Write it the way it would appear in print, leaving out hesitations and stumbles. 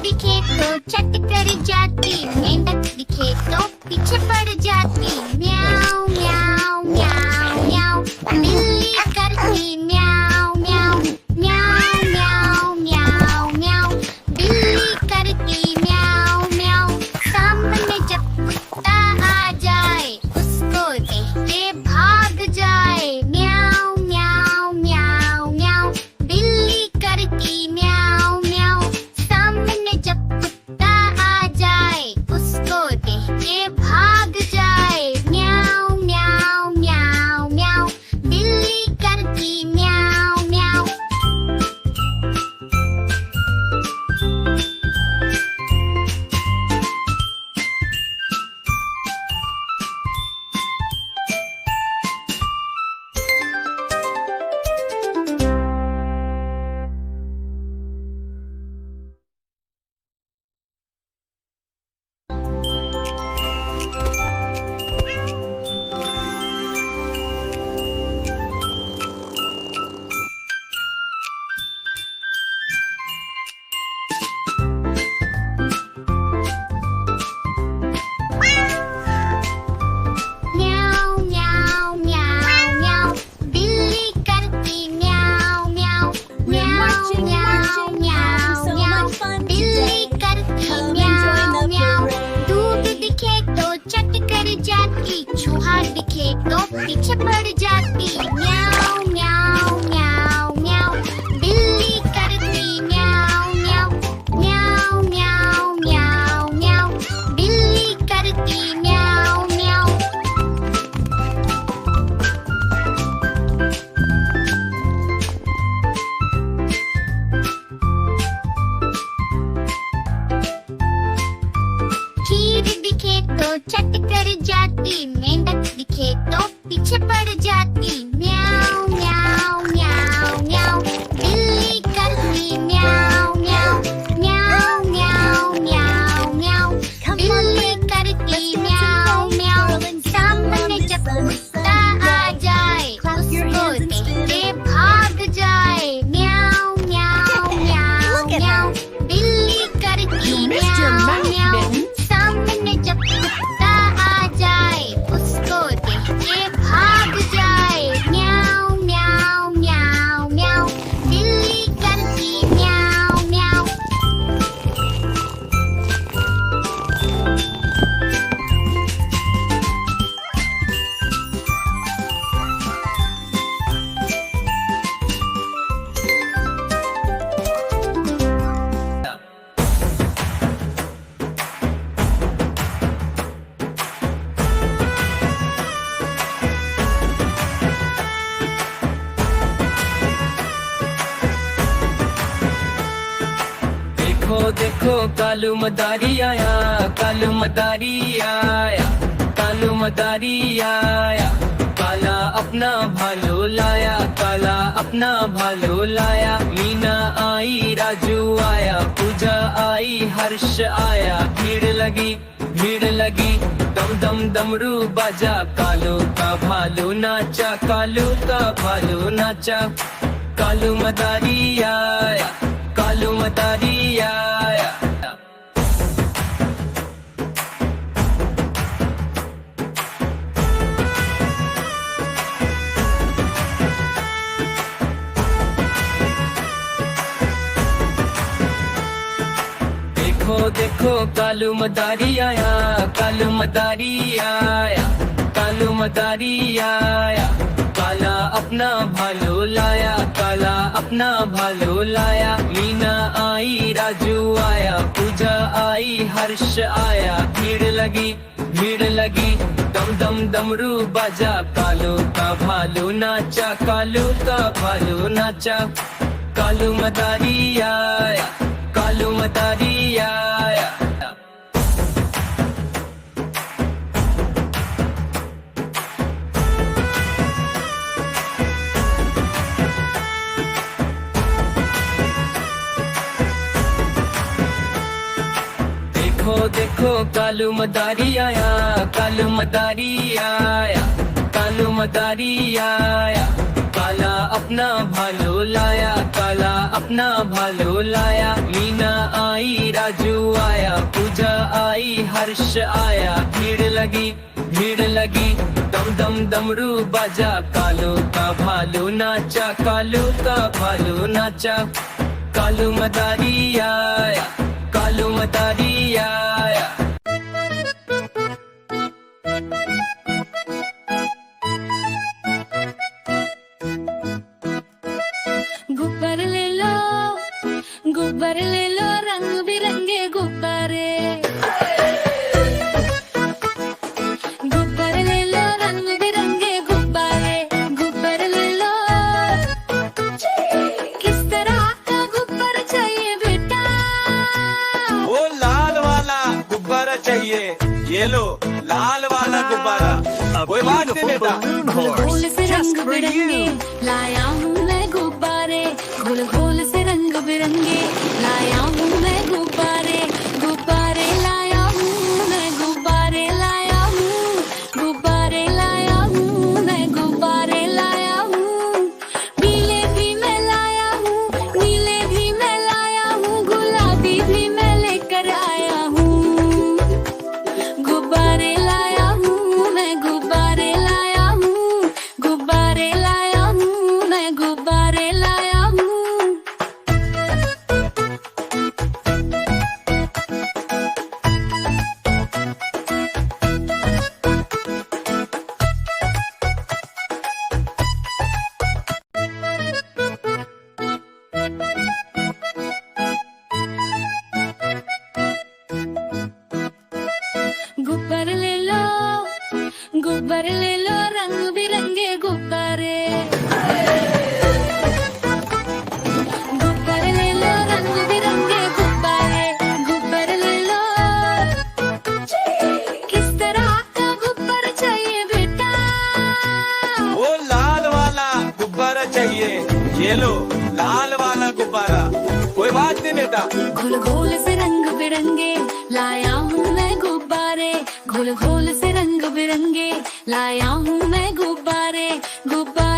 दिखे तो चट कर जाती, मेंढक दिखे तो पीछे पड़ जाती। म्याऊ म्याऊ म्याऊ म्याऊ, बिल्ली करती म्याऊ म्याऊ म्याऊ म्याऊ म्याऊ म्याऊ, बिल्ली करती म्याऊ म्याऊ। सामने जब कुत्ता आ जाए, उसको देखते भाग जाए। म्याऊ म्याऊ म्याऊ म्याऊ, बिल्ली करती म्याऊ म्याऊ। सामने जब कुत्ता आ जाए, उसको देखते भाग जाए। म्याऊ म्याऊ म्याऊ म्याऊ, बिल्ली करती म्याऊ म्याऊ। म्याऊ म्याऊ म्याऊ म्याऊ, बिल्ली करती म्याऊ म्याऊ म्याऊ म्याऊ म्याऊ म्याऊ, बिल्ली करती म्याऊ म्याऊ। दूध दिखे तो चट कर जाती, चूहा दिखे तो पीछे पड़ जाती। म्याऊ म्याऊ म्याऊ म्याऊ, बिल्ली करती म्याऊ म्याऊ म्याऊ म्याऊ म्याऊ म्याऊ, बिल्ली करती म्याऊ म्याऊ। खीर दिखे तो चट कर जाती, मेंढक दिखे तो पीछे पड़ जाती। म्याऊ म्याऊ म्याऊ म्याऊ, बिल्ली करती म्याऊ म्याऊ म्याऊ म्याऊ म्याऊ म्याऊ, बिल्ली करती म्याऊ म्याऊ। सामने जब कुत्ता आ जाए, उसको देखते भाग जाए। म्याऊ म्याऊ म्याऊ म्याऊ, बिल्ली करती म्याऊ म्याऊ। सामने जब कुत्ता आ जाए, उसको देखते भाग जाए। म्याऊ म्याऊ म्याऊ म्याऊ, बिल्ली करती म्याऊ म्याऊ। देखो देखो कालू मदारी आया, कालू मदारी आया, कालू मदारी आया। काला अपना भालो लाया, काला अपना भालो लाया। मीना आई, राजू आया, पूजा आई, हर्ष आया। भीड़ लगी, दम दम डमरू बाजा। कालू का भालू नाचा, कालू का भालू नाचा। कालू मदारी आया, कालू मदारी आया। देखो देखो कालू मदारी आया, कालू मदारी आया, कालू मदारी आया। काला अपना भालो लाया, काला अपना भालो लाया। मीना आई, राजू आया, पूजा आई, हर्ष आया। भीड़ लगी, दम दम डमरू बाजा। कालू का भालू नाचा, कालू का भालू नाचा। कालू मदारी आया, कालू मदारी आया। देखो देखो कालू मदारी आया, कालू मदारी आया, कालू मदारी आया। काला अपना भालो लाया, काला अपना भालो लाया। मीना आई, राजू आया, पूजा आई, हर्ष आया। भीड़ लगी, दम दम डमरू बाजा। कालू का भालू नाचा, कालू का भालू नाचा। कालू मदारी आया, कालू मदारी आया। गुब्बारे ले लो रंग बिरंगे गुब्बारे। गुब्बारे ले लो रंग बिरंगे गुब्बारे। गुब्बारे ले लो, किस तरह का गुब्बारा चाहिए बेटा? वो लाल वाला गुब्बारा चाहिए। ये लो लाल वाला गुब्बारा। कोई बात नहीं बेटा। घोल से रंग बिरंगे लाया हूँ मैं गुब्बारे। घोल से रंग बिरंगे लाया हूँ मैं गुब्बारे। गुब्बारे लाया हूँ मैं, गुब्बारे लाया हूँ। गुब्बारे लाया हूँ मैं, गुब्बारे लाया हूँ। पीले भी मैं लाया हूँ, नीले भी मैं लाया हूँ, गुलाबी भी मैं लेकर आया हूँ। गुब्बारे लाया हूँ मैं, गुब्बारे लाया हूँ। गुब्बारे लाया हूँ मैं, गुब्बारे लाया हूँ। गुब्बारे ले लो रंग बिरंगे गुब्बारे। गुब्बारे ले लो रंग बिरंगे गुब्बारे। गुब्बारे ले लो, किस तरह का गुब्बारा चाहिए बेटा? वो लाल वाला गुब्बारा चाहिए। ये लो लाल वाला गुब्बारा। कोई बात नहीं बेटा। घोल से रंग बिरंगे लाया हूँ मैं गुब्बारे। घोल से रंग बिरंगे लाया हूँ मैं गुब्बारे। गुब्बारे